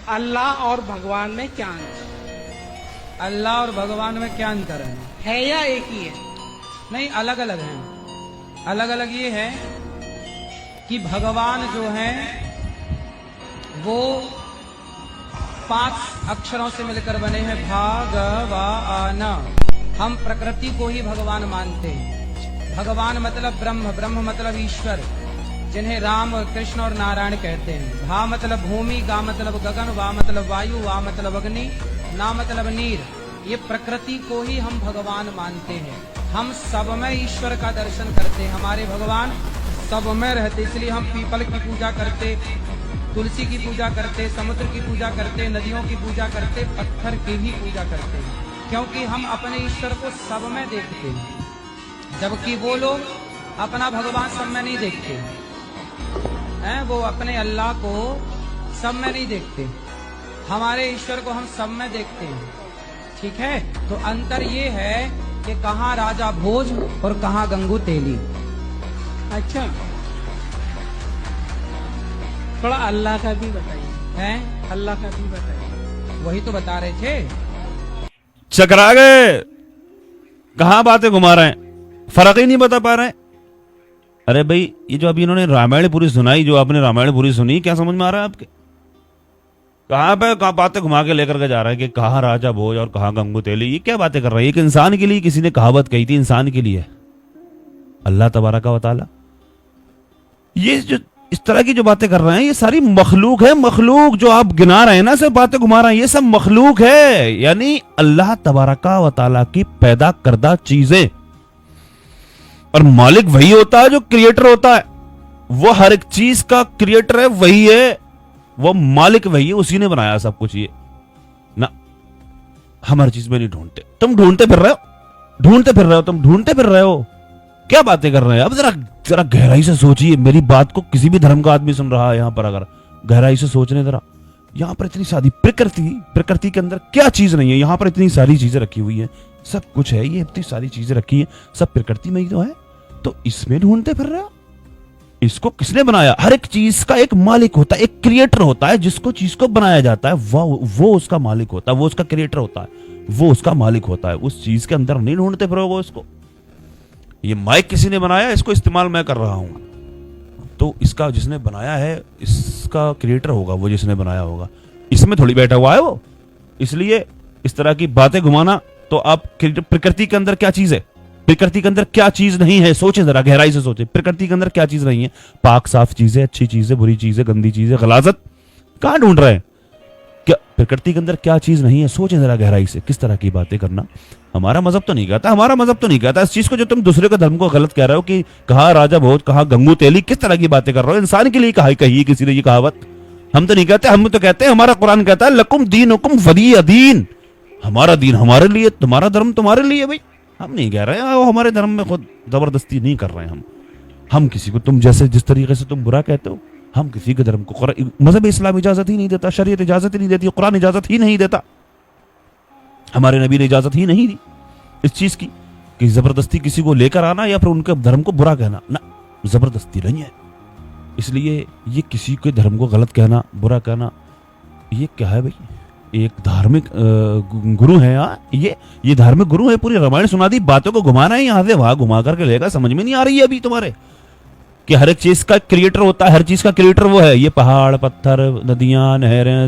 अल्लाह और भगवान में क्या अंतर अल्लाह और भगवान में क्या अंतर है या एक ही है? नहीं, अलग अलग हैं। अलग अलग ये है कि भगवान जो है वो 5 अक्षरों से मिलकर बने हैं, भगवान। हम प्रकृति को ही भगवान मानते हैं। भगवान मतलब ब्रह्म, ब्रह्म मतलब ईश्वर, जिन्हें राम और कृष्ण और नारायण कहते हैं। भा मतलब भूमि, गा मतलब गगन, वा मतलब वायु, वा मतलब अग्नि, ना मतलब नीर। ये प्रकृति को ही हम भगवान मानते हैं। हम सब में ईश्वर का दर्शन करते हैं। हमारे भगवान सब में रहते, इसलिए हम पीपल की पूजा करते, तुलसी की पूजा करते, समुद्र की पूजा करते, नदियों की पूजा करते, पत्थर की ही पूजा करते हैं, क्योंकि हम अपने ईश्वर को सब में देखते हैं। जबकि वो लोग अपना भगवान सब में नहीं देखते हैं, वो अपने अल्लाह को सब में नहीं देखते। हमारे ईश्वर को हम सब में देखते हैं। ठीक है, तो अंतर ये है कि कहाँ राजा भोज और कहाँ गंगू तेली। अच्छा, थोड़ा अल्लाह का भी बताइए। हैं? अल्लाह का भी बताइए। वही तो बता रहे थे। चकरा गए, कहां बातें घुमा रहे हैं, फर्क ही नहीं बता पा रहे हैं। अरे भाई, ये जो अभी इन्होंने रामायण पूरी सुनाई, जो आपने रामायण पूरी सुनी, क्या समझ में आ रहा है आपके? कहां पे कहां बातें घुमा के लेकर के जा रहा है कि कहां राजा भोज और कहां गंगू तेली। ये क्या बातें कर रहे हैं? एक इंसान के लिए किसी ने कहावत कही थी, इंसान के लिए अल्लाह तबारक व तआला। ये जो इस तरह की जो बातें कर रहे हैं, ये सारी मखलूक है। मखलूक जो आप गिना रहे हैं ना, सब बातें घुमा रहे हैं, ये सब मखलूक है। यानी अल्लाह तबारक व तआला की पैदा करदा चीजें, और मालिक वही होता है जो क्रिएटर होता है। वो हर एक चीज का क्रिएटर है, वही है, वो मालिक वही है, उसी ने बनाया सब कुछ। ये ना हम हर चीज में नहीं ढूंढते। तुम ढूंढते फिर रहे हो, ढूंढते फिर रहे हो, तुम ढूंढते फिर रहे हो। क्या बातें कर रहे हैं? अब जरा जरा गहराई से सोचिए। मेरी बात को किसी भी धर्म का आदमी सुन रहा है यहाँ पर, अगर गहराई से सोचने जरा, यहाँ पर इतनी सारी प्रकृति के अंदर क्या चीज नहीं है? यहाँ पर इतनी सारी चीजें रखी हुई है, सब कुछ है, ये इतनी सारी चीजें रखी है, सब प्रकृति में ही तो है। तो इसमें ढूंढते फिर रहे हो। इसको किसने बनाया? हर एक चीज का एक मालिक होता है, एक क्रिएटर होता है। जिसको चीज को बनाया जाता है वो उसका मालिक होता है, वो उसका क्रिएटर होता है, वो उसका मालिक होता है। उस चीज के अंदर नहीं ढूंढते फिरोगे इसको। ये माइक किसी ने बनाया, इसको इस्तेमाल मैं कर रहा हूं, तो इसका जिसने बनाया है, इसका क्रिएटर होगा वो, जिसने बनाया होगा। इसमें थोड़ी बैठा हुआ है वो। इसलिए इस तरह की बातें घुमाना, तो आप प्रकृति के अंदर क्या चीज है, प्रकृति के अंदर क्या चीज नहीं है, सोचे जरा, गहराई से सोचे। प्रकृति के अंदर क्या चीज नहीं है? पाक साफ चीजें, अच्छी चीजें, बुरी चीजें, गंदी चीजें, गलाजत। कहां ढूंढ रहे हैं? क्या प्रकृति के अंदर क्या चीज नहीं है? सोचे जरा गहराई से। किस तरह की बातें करना? हमारा मजहब तो नहीं कहता, हमारा मजहब तो नहीं कहता इस चीज को। जो तुम दूसरे के धर्म को गलत कह रहे हो कि कहा राजा भोज, कहा गंगू तेली, किस तरह की बातें कर रहे हो? इंसान के लिए कही किसी ने ये कहावत? हम तो नहीं कहते। हम तो कहते हैं, हमारा कुरान कहता है लकुम दीनुकुम वलिय दीन। हमारा दीन हमारे लिए, तुम्हारा धर्म तुम्हारे लिए। भाई हम नहीं कह रहे हैं, वो हमारे धर्म में खुद जबरदस्ती नहीं कर रहे हैं हम किसी को, तुम जैसे जिस तरीके से तुम बुरा कहते हो, हम किसी के धर्म को, मजहब इस्लाम इजाजत ही नहीं देता, शरीयत इजाजत ही नहीं देती, कुरान इजाजत ही नहीं देता, हमारे नबी ने इजाजत ही नहीं दी इस चीज की कि जबरदस्ती किसी को लेकर आना या फिर उनके धर्म को बुरा कहना। ना, जबरदस्ती नहीं है। इसलिए ये किसी के धर्म को गलत कहना, बुरा कहना, ये क्या है भाई? एक धार्मिक गुरु है यहाँ, ये धार्मिक गुरु है। पूरी रामायण सुना दी, बातों को घुमाना है यहाँ से वहां, घुमा करके लेगा। समझ में नहीं आ रही है अभी तुम्हारे कि हर एक चीज का क्रिएटर होता है, हर चीज का क्रिएटर वो है। ये पहाड़, पत्थर, नदियां, नहरें,